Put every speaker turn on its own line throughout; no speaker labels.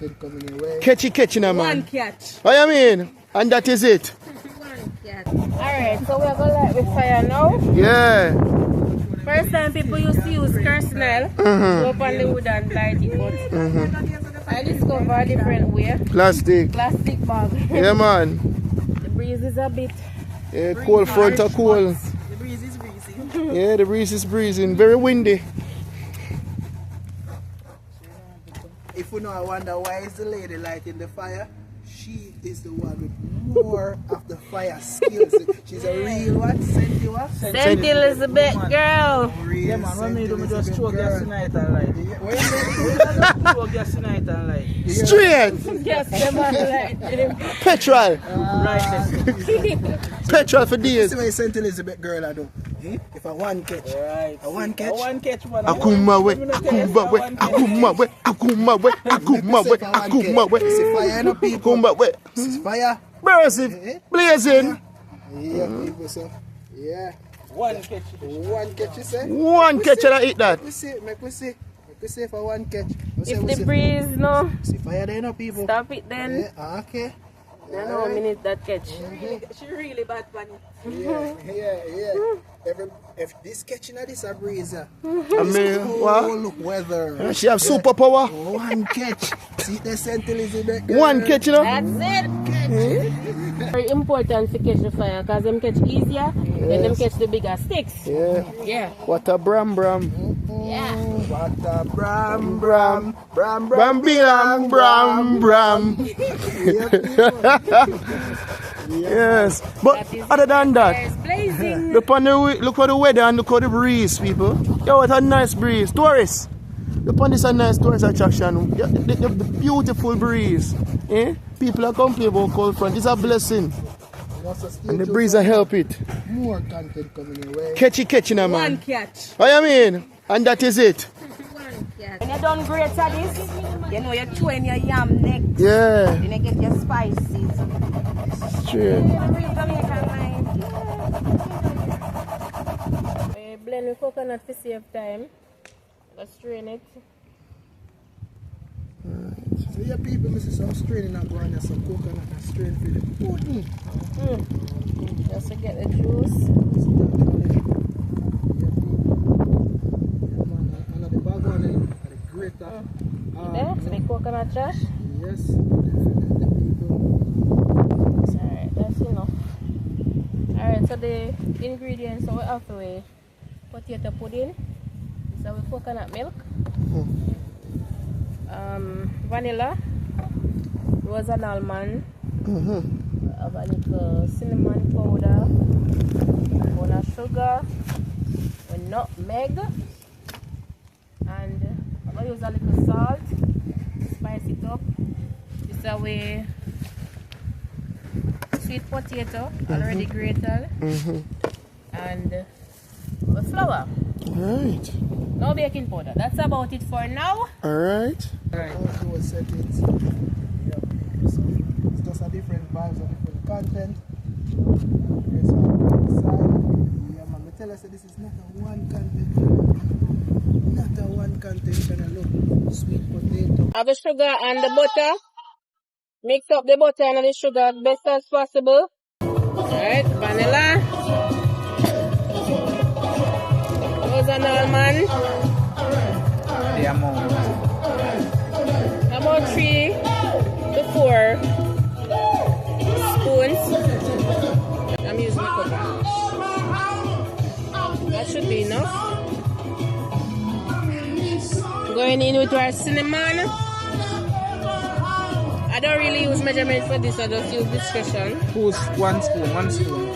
content coming your way.
Catchy now, man.
One catch.
What you mean? And that is it.
One catch. Alright, so we're gonna light with fire now.
Yeah.
First time people used to use kersnel to open the wood and light it, but I discovered a different way.
Plastic
Plastic bag.
Yeah, man.
The breeze is a bit.
Yeah, cold front are cold.
The breeze is breezy.
Yeah, the breeze is breezing. Very windy.
If you know, I wonder why is the lady lighting the fire? She is the one with more of the fire skills. She's a real what? Senti what?
Senti Elizabeth girl.
Real
Yeah, man, when me do, me just
Elizabeth
throw gas
girl.
tonight and light.
Where you
Throw gas tonight and light.
Straight.
Yes, them are like
Petrol.
Right.
Petrol for
This
days.
is why St. Elizabeth girl I do. If I one catch.
Right.
I one catch.
One catch, man.
Akuma we, akuma we, akuma we, akuma we, akuma we, akuma we.
See fire in the people.
Akuma we.
See fire.
Blazing, blazing.
Yeah, people so. Yeah.
One catch.
One catch you say?
One catch and I eat that.
We see, make we see. Make we see for one catch. We say,
if
we
the
see.
breeze no
See fire there no people.
stop it then.
Yeah, okay.
I know a minute that catch.
She really bad bunny.
Yeah. If this catching at this a breeze,
I mean, what?
cold weather.
She have superpower.
One catch. See the St. Elizabeth girl.
One catch, you know.
That's it. Very important to catch the fire because them catch easier than them catch the bigger sticks.
Yeah.
Yeah.
What a bram bram.
Yeah.
What a bram bram bram
Bram bilang bram bram. Yes. But other than that,
It's blazing.
look at the weather and look at the breeze, people. Yo, what a nice breeze. Tourists. Look on this a nice tourist attraction. The beautiful breeze. Eh? People are complaining about cold front. It's a blessing. And the breeze will help it.
More content coming your way.
Catchy now,
One
man.
catch.
What you mean? And that is it.
When you done great at this, you know you're chewing your yam neck.
Yeah.
You get your spices.
Straight.
We blend with coconut to save time. Let's strain it.
So your people, Mrs. Some straining and going and some coconut and strain for the pudding.
Just to get the juice.
And the bag one and the grater.
There, so the coconut trash.
Yes.
Alright, that's enough. Alright, so the ingredients so we have to weigh potato pudding. So we coconut milk. Vanilla, rose and almond, have a little cinnamon powder, one sugar, a nutmeg, and I'm going to use a little salt, spice it up. This is a sweet potato, already grated, and the flour.
Alright.
No baking powder. That's about it for now.
Alright.
Outdoor settings. Yeah. So it's just a different vibes, a different content. Yes, side. Yeah, man. Me tell us that this is not a one content. Not a one content kind of look. Sweet potato.
Have the sugar and the butter. Mix up the butter and the sugar as best as possible. Alright, vanilla. Rose and almond.
The amount.
About 3 to 4 spoons. I'm using the cooker. That should be enough. Going in with our cinnamon. I don't really use measurement for this, I just use discretion.
Who's one spoon? One spoon.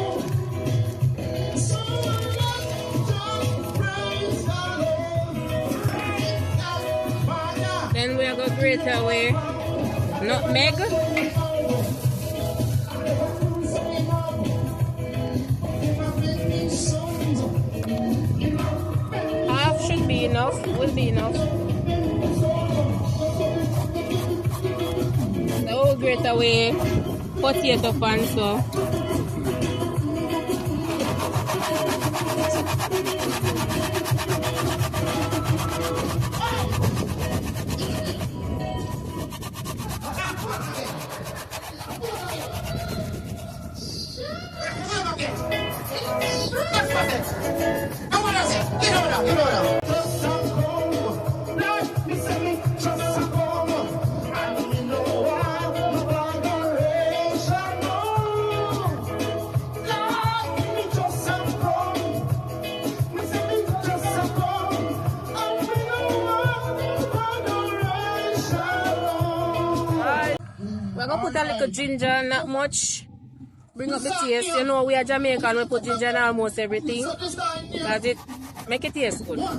Then we are going to grate away nutmeg. Half should be enough, will be enough. So we'll grate away potato pan so. We're gonna put a little ginger, not much. Bring up the taste. You know we are Jamaican, we put ginger in almost everything. Because it make it taste good. Now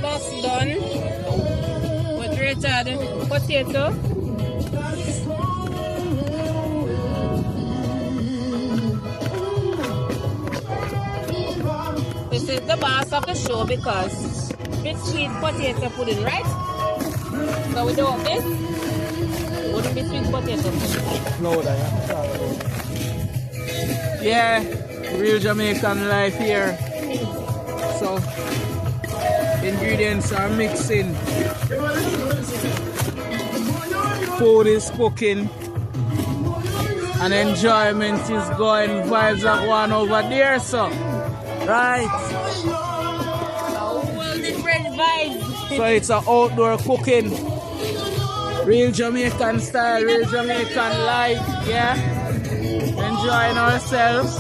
that's done. We grated potato. This is the boss of the show because it's sweet potato pudding, right? So without this, it wouldn't be sweet potato pudding.
No,
Yeah, real Jamaican life here. So, ingredients are mixing. Food is cooking. And enjoyment is going. Vibes are going over there, so. Right.
All different vibes.
So it's an outdoor cooking. Real Jamaican style, real Jamaican life, yeah. Enjoying ourselves.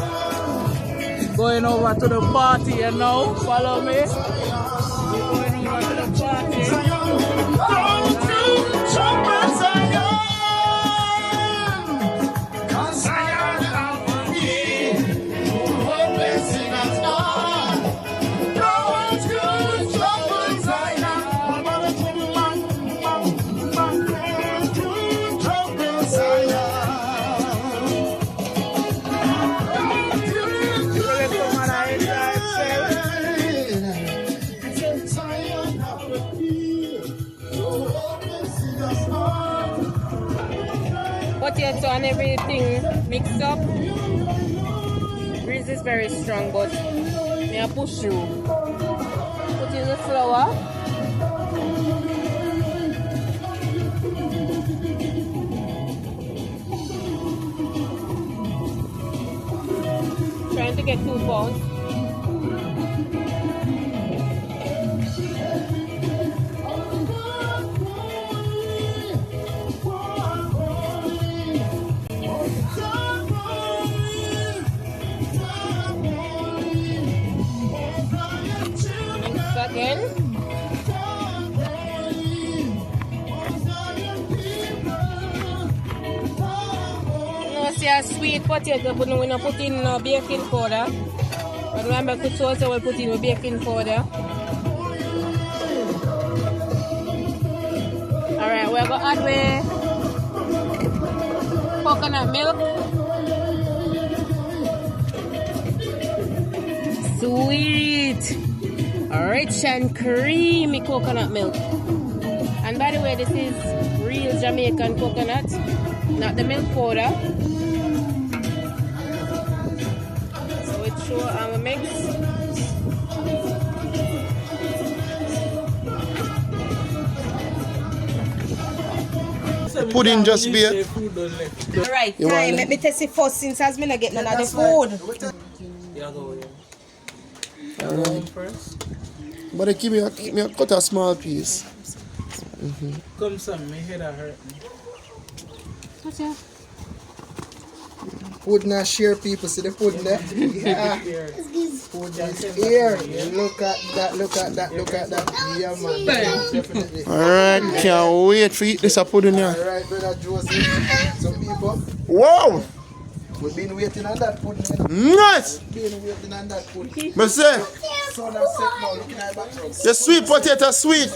Going over to the party, you know. Follow me. We're going over to the party.
Potato and everything mixed up. Grease is very strong, but I push through. Put in the flour. Trying to get 2 pounds. Again. No, see a sweet potato, but we don't put in baking powder. But remember, cook sauce, we'll put in baking powder. Alright, we're going to add coconut milk. Sweet. Rich and creamy coconut milk. And by the way, this is real Jamaican coconut, not the milk powder. So it's sure I'm a mix.
Pudding just be it.
Alright, time. Let me test it first since as me not get none of the food.
But they give me a cut a small piece.
Come some, my head hurt me.
What's that?
Food not share people, see the food there? Yeah. Food is here. Look at that, look at that, look at that. Yeah, man. Definitely.
Alright, can't wait for eat this pudding here.
Alright, brother Joseph. Some people.
Wow!
We've been waiting on that pudding.
Nice!
We've been waiting on that pudding.
Me say,
So that's it now, looking at back.
the sweet potato sweet.